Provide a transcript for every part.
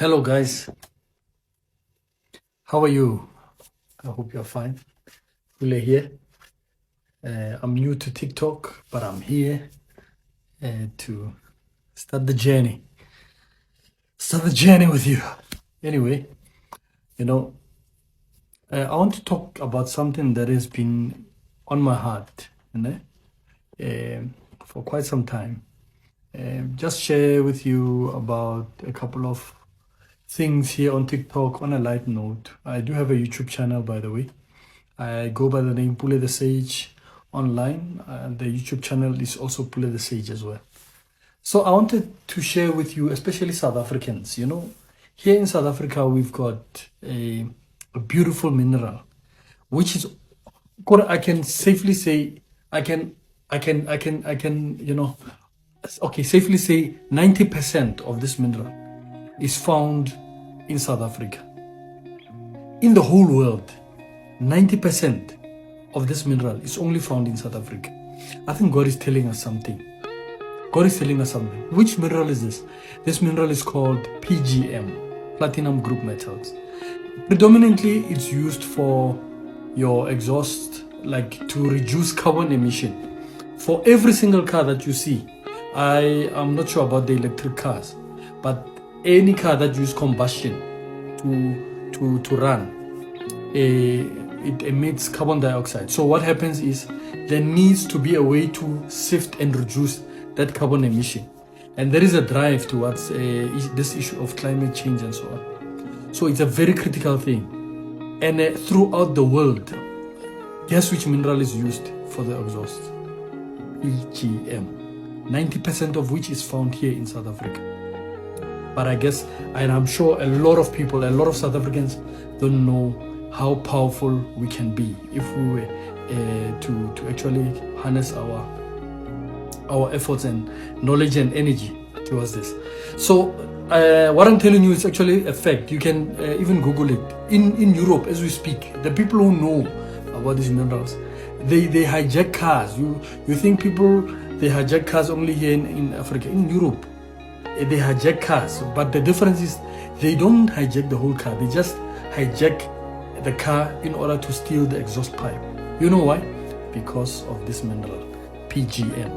Hello guys, how are you? I hope you're fine. Ule here. I'm new to TikTok, but I'm here to start the journey. Start the journey with you. Anyway, you know, I want to talk about something that has been on my heart, for quite some time. Just share with you about a couple of things here on TikTok on a light note. I do have a YouTube channel, by the way. I go by the name Pule the Sage online, and the YouTube channel is also Pule the Sage as well. So I wanted to share with you, especially South Africans. Here in South Africa, we've got a beautiful mineral, which is, I can safely say, safely say 90% of this mineral is found in South Africa. In the whole world, 90% of this mineral is only found in South Africa. I think God is telling us something. God is telling us something. Which mineral is this? This mineral is called PGM, platinum group metals. Predominantly, it's used for your exhaust, like to reduce carbon emission. For every single car that you see, I am not sure about the electric cars, but any car that uses combustion to run, it emits carbon dioxide. So what happens is there needs to be a way to sift and reduce that carbon emission. And there is a drive towards this issue of climate change and so on. So it's a very critical thing. And throughout the world, guess which mineral is used for the exhaust? PGM. 90% of which is found here in South Africa. But I guess, and I'm sure a lot of people, a lot of South Africans don't know how powerful we can be if we were to actually harness our efforts and knowledge and energy towards this. So what I'm telling you is actually a fact. You can even Google it. In Europe, as we speak, the people who know about these minerals, they hijack cars. You think people, they hijack cars only here in Africa. In Europe, they hijack cars, but the difference is they don't hijack the whole car. They just hijack the car in order to steal the exhaust pipe. You know why? Because of this mineral, PGM.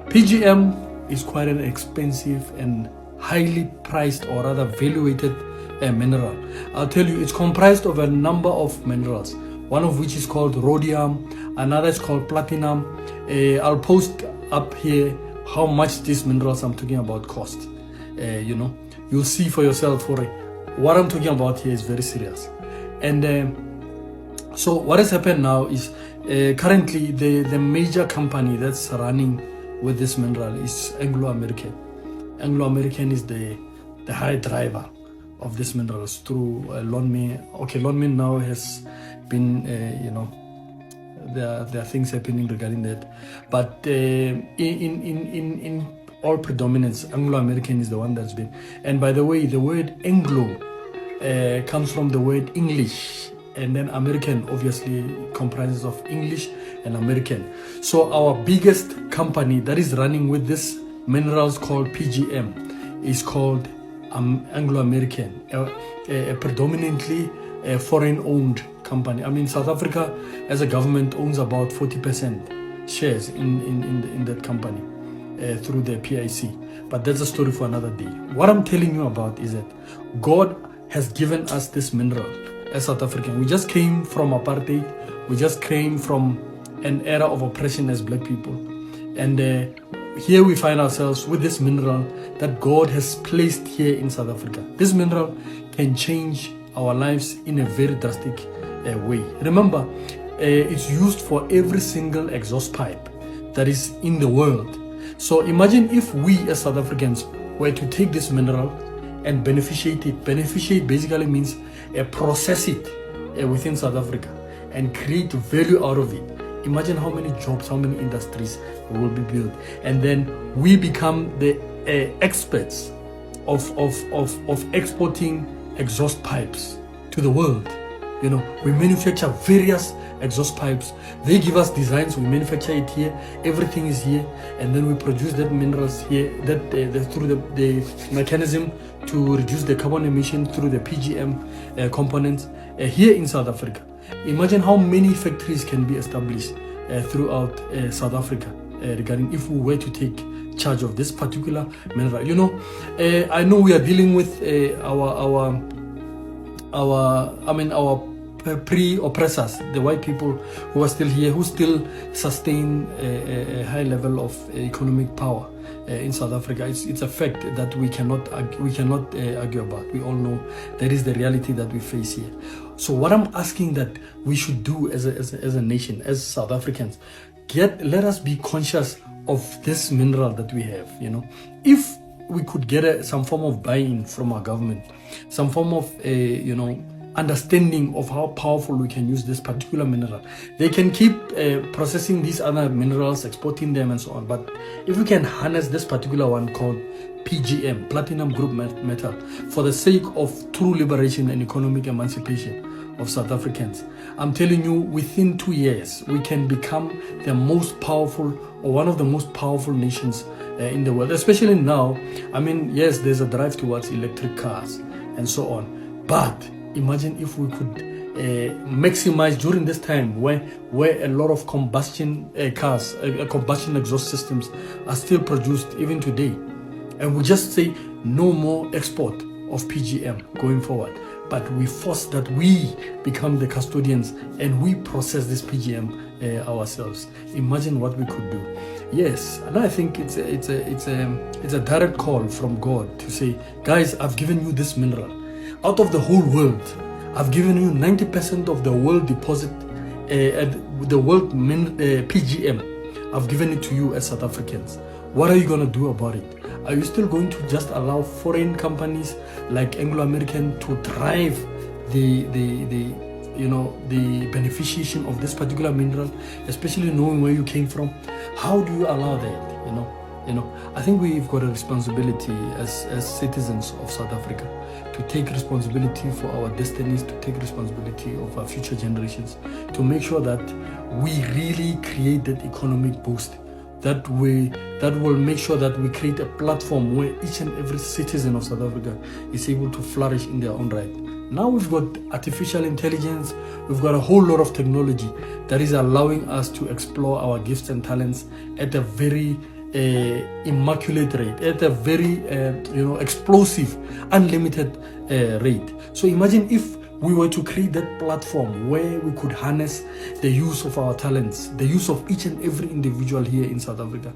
PGM is quite an expensive and highly priced, or rather valuated mineral. I'll tell you, it's comprised of a number of minerals, one of which is called rhodium, another is called platinum. I'll post up here how much these minerals I'm talking about cost. You'll see for yourself. What I'm talking about here is very serious. And so what has happened now is currently the major company that's running with this mineral is Anglo-American. Anglo-American is the high driver of this minerals through Lonmin. Okay, Lonmin now has been, there are things happening regarding that. But in all predominance, Anglo-American is the one that's been. And by the way, the word Anglo comes from the word English, and then American obviously comprises of English and American. So our biggest company that is running with this minerals called PGM is called Anglo-American, a predominantly foreign-owned company. I mean, South Africa as a government owns about 40% shares in that company through the PIC. But that's a story for another day. What I'm telling you about is that God has given us this mineral as South African. We just came from apartheid. We just came from an era of oppression as black people. And here we find ourselves with this mineral that God has placed here in South Africa. This mineral can change our lives in a very drastic way. Remember, it's used for every single exhaust pipe that is in the world. So imagine if we as South Africans were to take this mineral and beneficiate it. Beneficiate basically means process it within South Africa and create value out of it. Imagine how many jobs, how many industries will be built. And then we become the experts of exporting exhaust pipes to the world. You know, we manufacture various exhaust pipes. They give us designs, we manufacture it here, everything is here, and then we produce that minerals here, that through the mechanism to reduce the carbon emission through the PGM components here in South Africa. Imagine how many factories can be established throughout South Africa regarding if we were to take charge of this particular mineral. You know, I know we are dealing with our pre-oppressors, the white people who are still here, who still sustain a high level of economic power in South Africa. It's a fact that we cannot argue about. We all know that is the reality that we face here. So what I'm asking that we should do as a nation, as South Africans, let us be conscious of this mineral that we have. You know, if we could get some form of buy-in from our government, some form of understanding of how powerful we can use this particular mineral. They can keep processing these other minerals, exporting them and so on, but if we can harness this particular one called PGM, platinum group metal, for the sake of true liberation and economic emancipation of South Africans, I'm telling you, within 2 years we can become the most powerful, or one of the most powerful nations in the world, especially now. I mean, yes, there's a drive towards electric cars and so on, but imagine if we could maximize during this time where a lot of combustion cars, combustion exhaust systems are still produced even today, and we just say no more export of PGM going forward, but we force that we become the custodians and we process this PGM ourselves. Imagine what we could do. Yes, and I think it's a direct call from God to say, guys, I've given you this mineral. Out of the whole world, I've given you 90% of the world deposit, the world PGM. I've given it to you as South Africans. What are you going to do about it? Are you still going to just allow foreign companies like Anglo-American to drive the beneficiation of this particular mineral, especially knowing where you came from? How do you allow that? I think we've got a responsibility as citizens of South Africa to take responsibility for our destinies, to take responsibility of our future generations, to make sure that we really create that economic boost, that will make sure that we create a platform where each and every citizen of South Africa is able to flourish in their own right. Now we've got artificial intelligence, we've got a whole lot of technology that is allowing us to explore our gifts and talents at a very immaculate rate, at a very explosive, unlimited rate. So imagine if we were to create that platform where we could harness the use of our talents, the use of each and every individual here in South Africa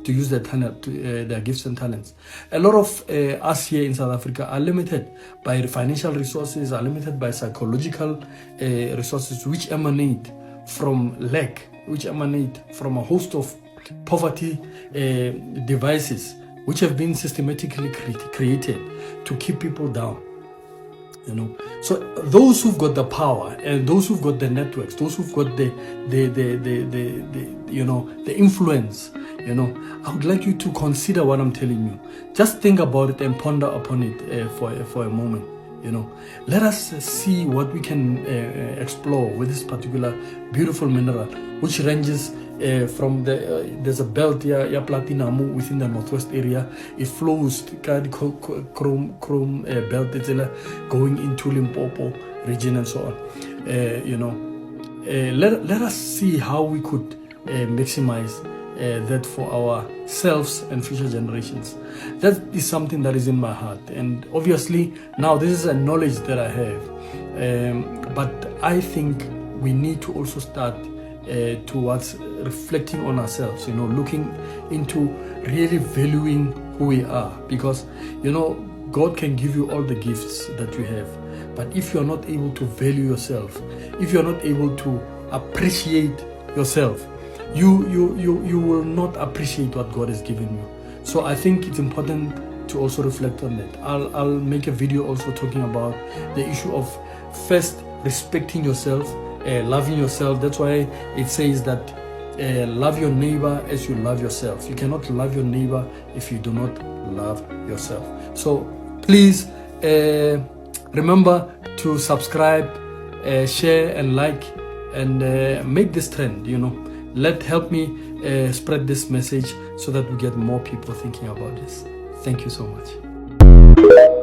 to use their talent, their gifts and talents. A lot of us here in South Africa are limited by financial resources, are limited by psychological resources, which emanate from lack, which emanate from a host of poverty devices which have been systematically created to keep people down. So those who've got the power and those who've got the networks, those who've got the influence, I would like you to consider what I'm telling you. Just think about it and ponder upon it for a moment. Let us see what we can explore with this particular beautiful mineral, which ranges from there's a belt here, platinum within the northwest area. It flows chrome belt going into Limpopo region and so on. Let us see how we could maximize that for ourselves and future generations. That is something that is in my heart, and obviously now this is a knowledge that I have, but I think we need to also start towards reflecting on ourselves, looking into really valuing who we are, because God can give you all the gifts that you have, but if you're not able to value yourself, if you're not able to appreciate yourself, you will not appreciate what God has given you. So I think it's important to also reflect on that. I'll make a video also talking about the issue of first respecting yourself, loving yourself. That's why it says that love your neighbor as you love yourself. You cannot love your neighbor if you do not love yourself. So please remember to subscribe, share and like, and make this trend, help me spread this message so that we get more people thinking about this. Thank you so much.